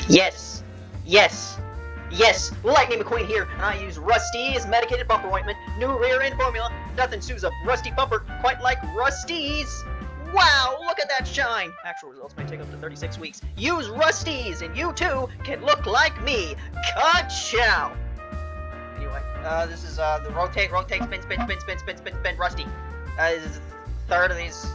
Yes! Yes! Yes! Lightning McQueen here, and I use Rusty's medicated bumper ointment, new rear end formula. Nothing soothes a rusty bumper quite like Rusty's! Wow, look at that shine! Actual results may take up to 36 weeks. Use Rusty's, and you too can look like me! Ka-chow! Anyway, this is the rotate, spin, Rusty. This is the third of these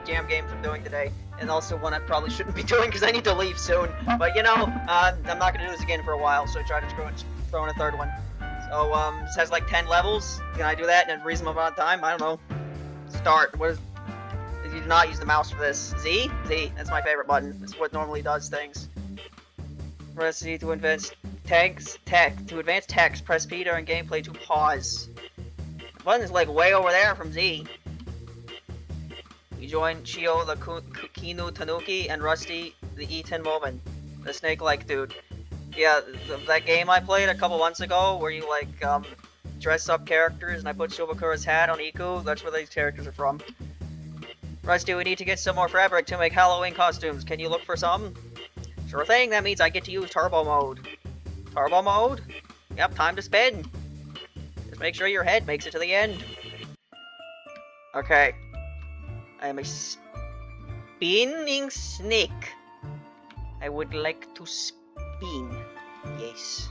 jam games I'm doing today, and also one I probably shouldn't be doing because I need to leave soon. But you know, I'm not gonna do this again for a while, so I try to throw in a third one. So this has like 10 levels. Can I do that in a reasonable amount of time? I don't know. Start. What is? You do not use the mouse for this. Z? Z. That's my favorite button. It's what normally does things. Press Z to advance to advance text. Press P during gameplay to pause. The button is like way over there from Z. You join Chio the Kinu Tanuki and Rusty the E10 Woman, the snake-like dude. Yeah, that game I played a couple months ago where you like dress up characters and I put Shobakura's hat on Iku, that's where these characters are from. Rusty, we need to get some more fabric to make Halloween costumes. Can you look for some? Sure thing, that means I get to use turbo mode. Turbo mode? Yep, time to spin. Just make sure your head makes it to the end. Okay. I am a spinning snake. I would like to spin. Yes.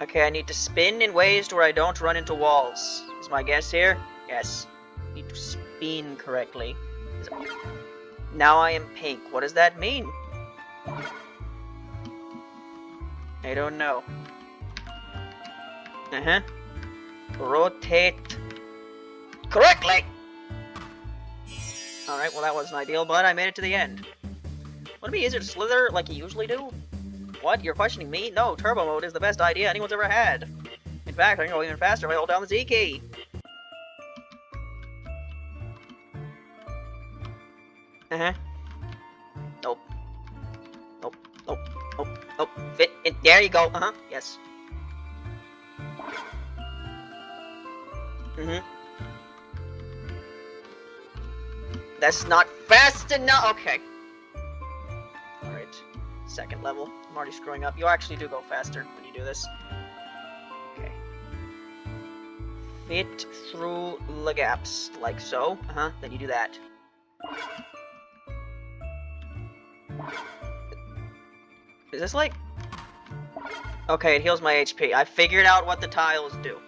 Okay, I need to spin in ways where I don't run into walls. Is my guess here? Yes. I need to spin correctly. Now I am pink. What does that mean? I don't know. Rotate correctly! Alright, well that wasn't ideal, but I made it to the end. Would it be easier to slither like you usually do? What? You're questioning me? No, turbo mode is the best idea anyone's ever had. In fact, I can go even faster if I hold down the Z key. Nope. Nope. Nope. Nope. Nope. Fit in. There you go. Yes. That's not fast enough. Okay. Alright. Second level. I'm already screwing up. You actually do go faster when you do this. Okay. Fit through the gaps. Like so. Then you do that. Is this like... Okay, it heals my HP. I figured out what the tiles do.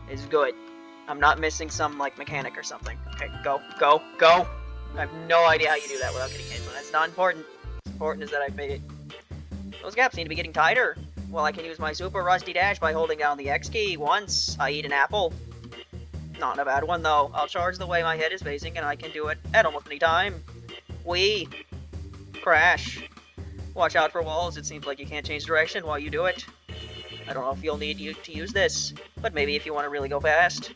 It's good. I'm not missing some, like, mechanic or something. Okay, go, go, go! I have no idea how you do that without getting hit, but that's not important. What's important is that I made it. Those gaps need to be getting tighter. Well, I can use my Super Rusty Dash by holding down the X key once. I eat an apple. Not a bad one, though. I'll charge the way my head is facing, and I can do it at almost any time. Whee! Crash. Watch out for walls. It seems like you can't change direction while you do it. I don't know if you'll need to use this, but maybe if you want to really go fast.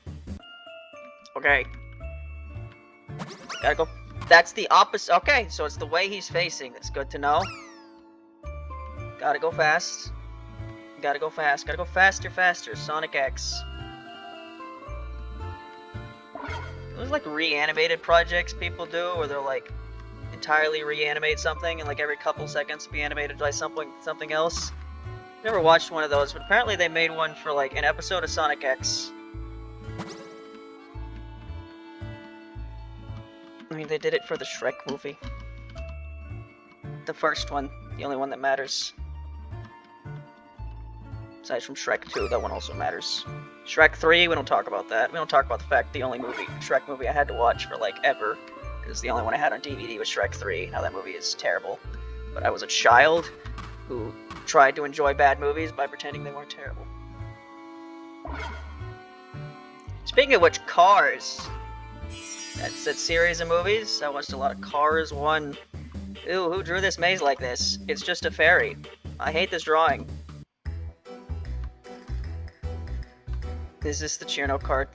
Okay. Gotta go. That's the opposite. Okay, so it's the way he's facing. That's good to know. Gotta go fast. Gotta go fast. Gotta go faster, faster. Sonic X. Those like reanimated projects people do, where they're like entirely reanimate something and like every couple seconds be animated by something else. Never watched one of those, but apparently they made one for like an episode of Sonic X. I mean, they did it for the Shrek movie. The first one, the only one that matters. Aside from Shrek 2, that one also matters. Shrek 3, we don't talk about that. We don't talk about the fact the only Shrek movie I had to watch for like ever, because the only one I had on DVD was Shrek 3. Now that movie is terrible. But I was a child who tried to enjoy bad movies by pretending they weren't terrible. Speaking of which, Cars. That's that series of movies. I watched a lot of Cars 1. Ew, who drew this maze like this? It's just a fairy. I hate this drawing. Is this the Cherno card?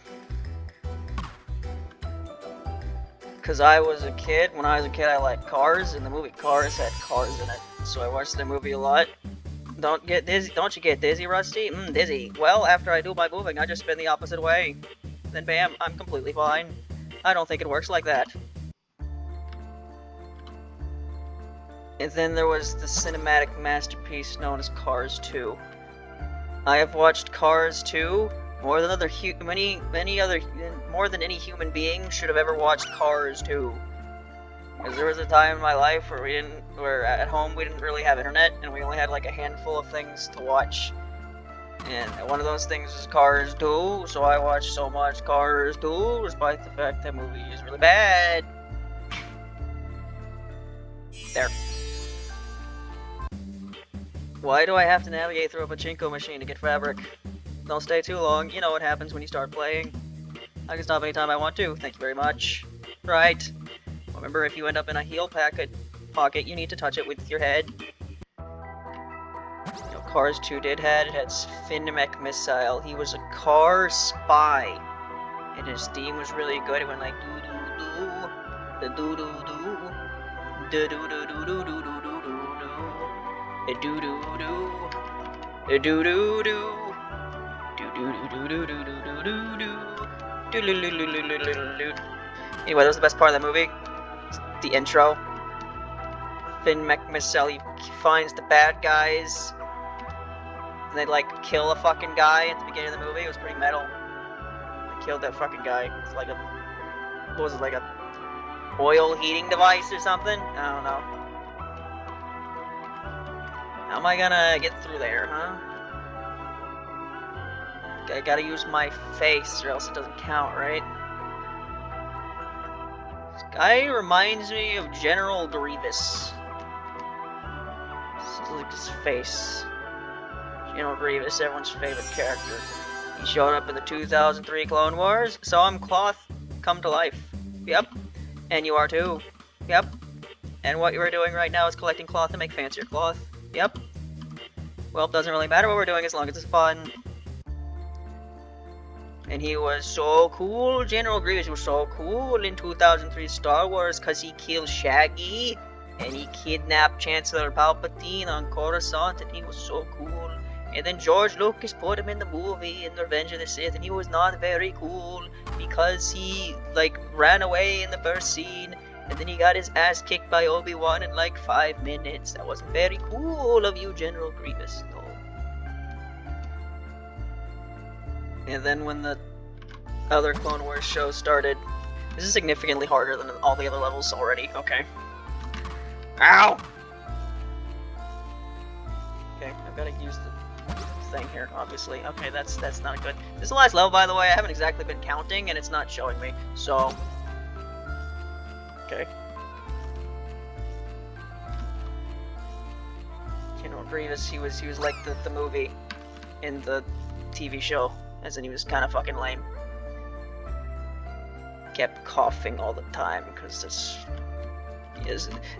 Because I was a kid. When I was a kid, I liked Cars, and the movie Cars had cars in it. So I watched the movie a lot. Don't get dizzy. Don't you get dizzy, Rusty? Dizzy. Well, after I do my moving, I just spin the opposite way. Then bam, I'm completely fine. I don't think it works like that. And then there was the cinematic masterpiece known as Cars 2. I have watched Cars 2 more than more than any human being should have ever watched Cars 2. Because there was a time in my life where at home we didn't really have internet, and we only had like a handful of things to watch. And one of those things was Cars 2, so I watched so much Cars 2, despite the fact that movie is really bad. There. Why do I have to navigate through a pachinko machine to get fabric? Don't stay too long, you know what happens when you start playing. I can stop anytime I want to, thank you very much. Right. Remember, if you end up in a heel pocket, you need to touch it with your head. You know, Cars 2 it had Finmech Missile. He was a car spy. And his theme was really good. It went like doo doo doo, the doo doo doo, doo doo doo doo doo doo doo doo doo, doo doo doo, doo doo doo doo doo doo doo doo. Anyway, that was the best part of that movie. The intro. Finmech Missile, he finds the bad guys. And they like kill a fucking guy at the beginning of the movie. It was pretty metal. They killed that fucking guy. It's like what was it, like a oil heating device or something? I don't know. How am I gonna get through there, huh? I gotta use my face or else it doesn't count, right? This guy reminds me of General Grievous. This is like his face. General Grievous, everyone's favorite character. He showed up in the 2003 Clone Wars, saw him cloth come to life. Yep. And you are too. Yep. And what you are doing right now is collecting cloth to make fancier cloth. Yep. Well, it doesn't really matter what we're doing as long as it's fun. And he was so cool, General Grievous was so cool in 2003 Star Wars because he killed Shaggy and he kidnapped Chancellor Palpatine on Coruscant, and he was so cool. And then George Lucas put him in the movie in Revenge of the Sith, and he was not very cool because he like ran away in the first scene, and then he got his ass kicked by Obi-Wan in like 5 minutes. That wasn't very cool of you, General Grievous. No. And then when the other Clone Wars show started, this is significantly harder than all the other levels already. Okay. Ow! Okay, I've got to use the thing here, obviously. Okay, that's not good. This is the last level, by the way. I haven't exactly been counting, and it's not showing me, so... Okay. General Grievous, he was like the movie in the TV show, as in he was kind of fucking lame. Kept coughing all the time, because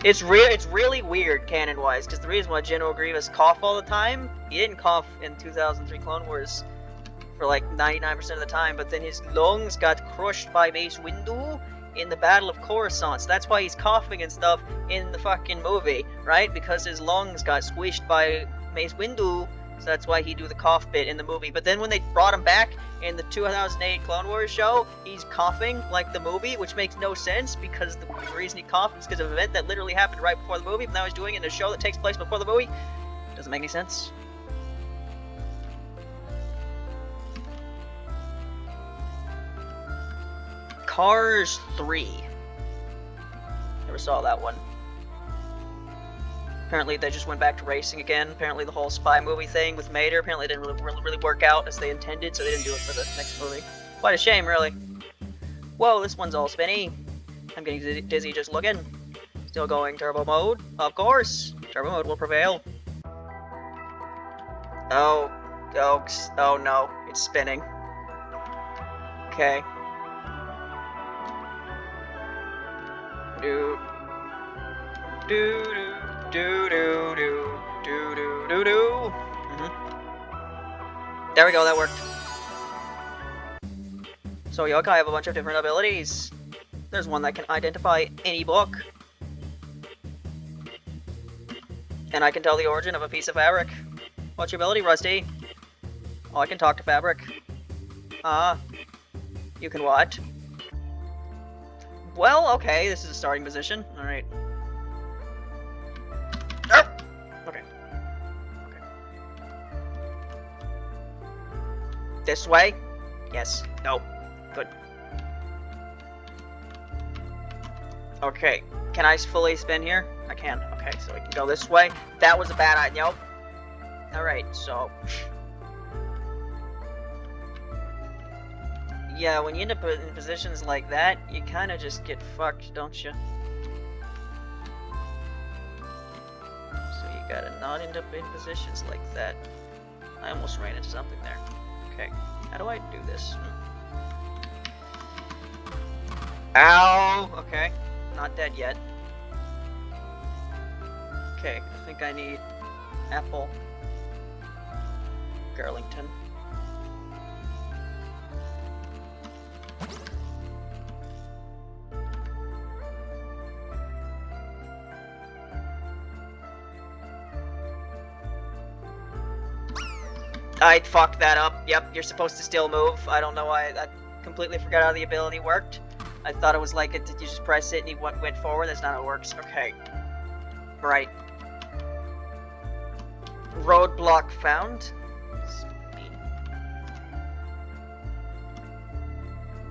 it's really weird canon-wise, because the reason why General Grievous coughed all the time, he didn't cough in 2003 Clone Wars for like 99% of the time, but then his lungs got crushed by Mace Windu in the Battle of Coruscant, so that's why he's coughing and stuff in the fucking movie, right? Because his lungs got squished by Mace Windu, so that's why he do the cough bit in the movie. But then when they brought him back in the 2008 Clone Wars show, he's coughing like the movie, which makes no sense because the reason he coughed is because of an event that literally happened right before the movie, but now he's doing it in a show that takes place before the movie. Doesn't make any sense. Cars 3. Never saw that one. Apparently they just went back to racing again. Apparently the whole spy movie thing with Mater apparently didn't really work out as they intended, so they didn't do it for the next movie. Quite a shame, really. Whoa, this one's all spinny. I'm getting dizzy just looking. Still going turbo mode? Of course! Turbo mode will prevail. Oh no, it's spinning. Okay. Do do do do do do do do do. There we go, that worked. So yokai have a bunch of different abilities. There's one that can identify any book. And I can tell the origin of a piece of fabric. What's your ability, Rusty? Oh, I can talk to fabric. You can what? Well, okay, this is a starting position. Alright. This way? Yes. No. Good. Okay. Can I fully spin here? I can. Okay, so we can go this way. That was a bad idea. Nope. Alright, so... yeah, when you end up in positions like that, you kind of just get fucked, don't you? So you gotta not end up in positions like that. I almost ran into something there. Okay, how do I do this? Ow! Okay, not dead yet. Okay, I think I need Apple Garlington. I fucked that up. Yep, you're supposed to still move. I don't know why. I completely forgot how the ability worked. I thought it was like you just press it and you went forward. That's not how it works. Okay. Right. Roadblock found.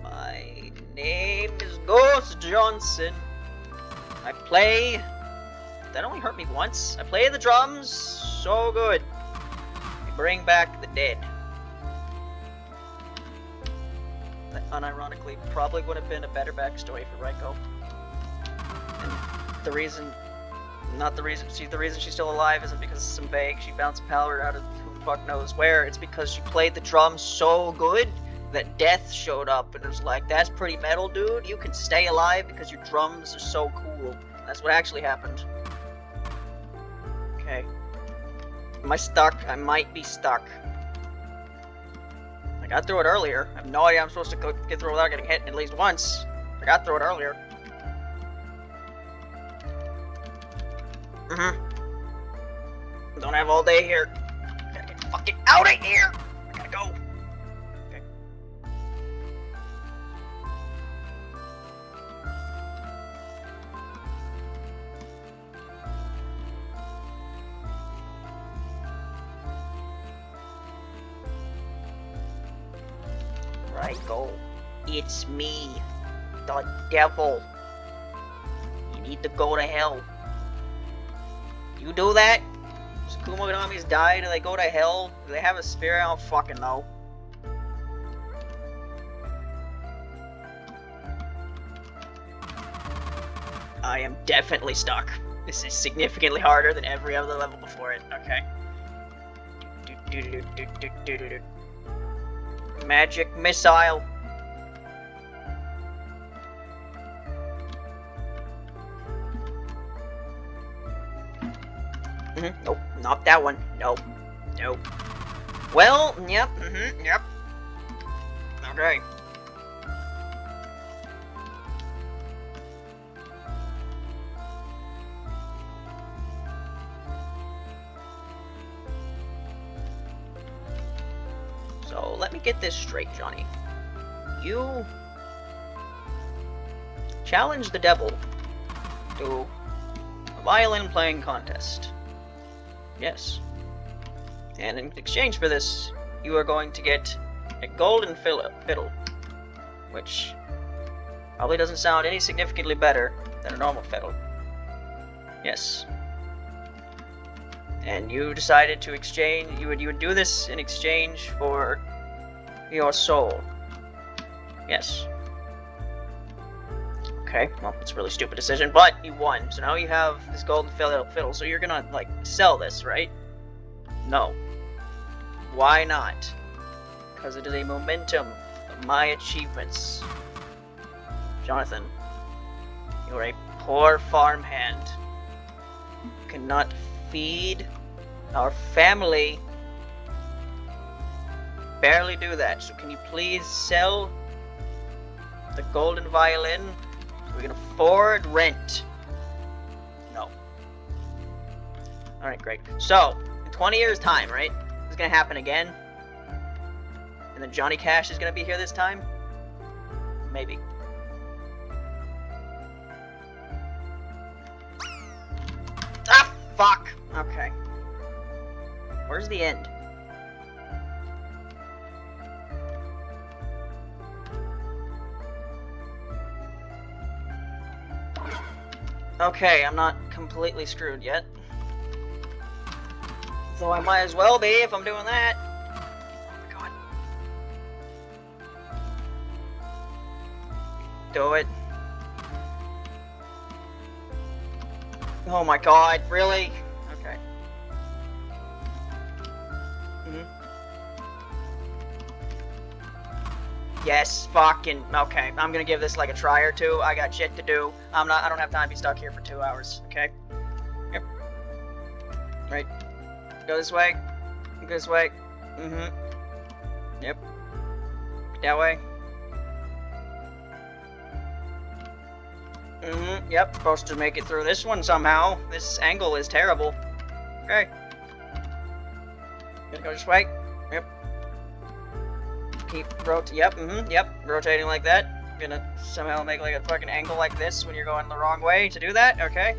My name is Ghost Johnson. I play... that only hurt me once. I play the drums so good. Bring back the dead. That unironically probably would have been a better backstory for Reiko. And the reason, the reason she's still alive isn't because of some vague, she bounced power out of who the fuck knows where. It's because she played the drums so good that death showed up and it was like, that's pretty metal, dude. You can stay alive because your drums are so cool. That's what actually happened. Okay. Am I stuck? I might be stuck. I got through it earlier. I have no idea I'm supposed to get through without getting hit at least once. I got through it earlier. Don't have all day here. Gotta get fucking out of here! I gotta go. Okay. Right, go. It's me, the devil. You need to go to hell. You do that? Does Kumoganomi's die? Do they go to hell? Do they have a spirit? I don't fucking know. I am definitely stuck. This is significantly harder than every other level before it. Okay. Magic missile. Nope, not that one. Nope. Nope. Well, yep, yep. Okay. So, let me get this straight, Johnny. You challenge the devil to a violin playing contest. Yes. And in exchange for this, you are going to get a golden fiddle, which probably doesn't sound any significantly better than a normal fiddle. Yes. And you decided to exchange, you would do this in exchange for your soul. Yes. Okay, well, it's a really stupid decision, but you won. So now you have this golden fiddle, so you're gonna, like, sell this, right? No. Why not? Because it is a momentum of my achievements. Jonathan, you are a poor farmhand. You cannot feed our family. Barely do that, so can you please sell the golden violin so we can afford rent? No. Alright, great. So, in 20 years' time, right? This is gonna happen again. And then Johnny Cash is gonna be here this time? Maybe. Ah, fuck! Okay. Where's the end? Okay, I'm not completely screwed yet. Though I might as well be if I'm doing that. Oh my god. Do it. Oh my god, really? Okay. Yes, fucking okay. I'm gonna give this like a try or two. I got shit to do. I don't have time to be stuck here for 2 hours. Okay. Yep. Right. Go this way. Go this way. Yep. That way. Yep. Supposed to make it through this one somehow. This angle is terrible. Okay. Gonna go this way. Yep. Keep rotating like that. Gonna somehow make like a fucking angle like this when you're going the wrong way to do that. Okay.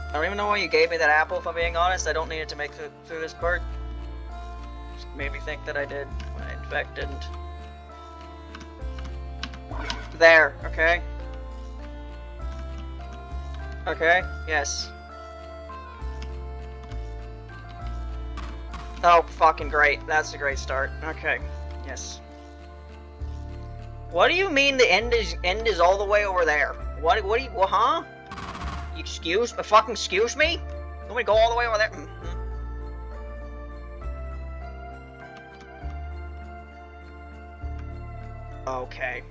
I don't even know why you gave me that apple, if I'm being honest. I don't need it to make it through this part. Just made me think that I did when I in fact didn't. There, okay. Okay, yes. Oh, fucking great. That's a great start. Okay, yes. What do you mean the end is all the way over there? What do you, huh? Fucking excuse me? You want me to go all the way over there? Okay.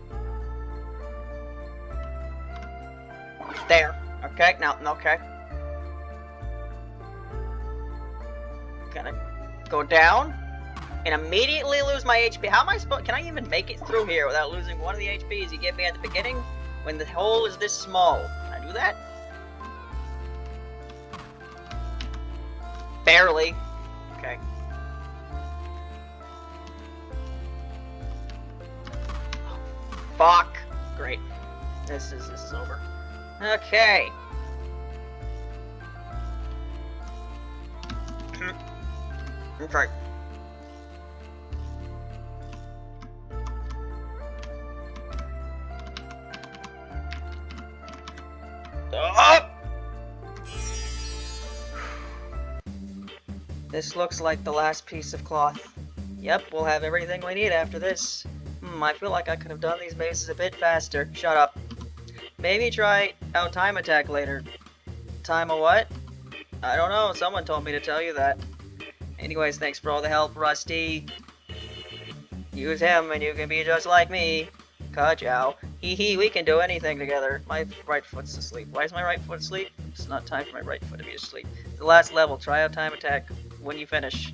There. Okay, now, okay. Gonna go down and immediately lose my HP. How am I supposed? Can I even make it through here without losing one of the HPs you gave me at the beginning when the hole is this small? Can I do that? Barely. Okay. Oh, fuck. Great. This is over. Okay. Okay. Oh! This looks like the last piece of cloth. Yep, we'll have everything we need after this. I feel like I could have done these mazes a bit faster. Shut up. Maybe try out time attack later. Time a what? I don't know, someone told me to tell you that. Anyways, thanks for all the help, Rusty. Use him and you can be just like me. Ka-chow. Hee hee, we can do anything together. My right foot's asleep. Why is my right foot asleep? It's not time for my right foot to be asleep. The last level, try out time attack when you finish.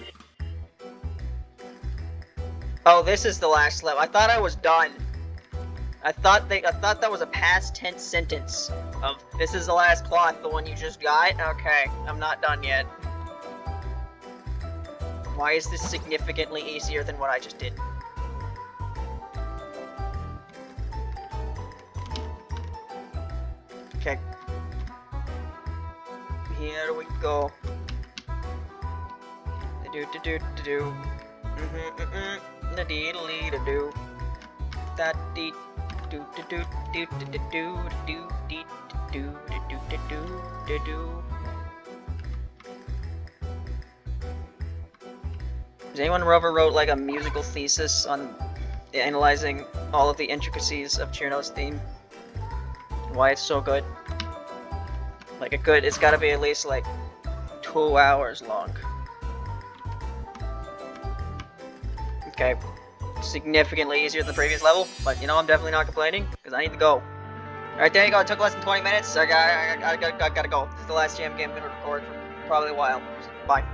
Oh, this is the last level. I thought I was done. I thought that was a past tense sentence of this is the last cloth, the one you just got. Okay, I'm not done yet. Why is this significantly easier than what I just did? Okay. Here we go. Do do do do do. Da dee dee da do. Da dee do do do do do do do do do do do do do. Has anyone ever wrote like a musical thesis on analyzing all of the intricacies of Chirno's theme? Why it's so good? Like it's gotta be at least like 2 hours long. Okay, significantly easier than the previous level, but you know I'm definitely not complaining because I need to go. Alright, there you go. It took less than 20 minutes. I gotta go. This is the last jam game I'm gonna record for probably a while. Bye.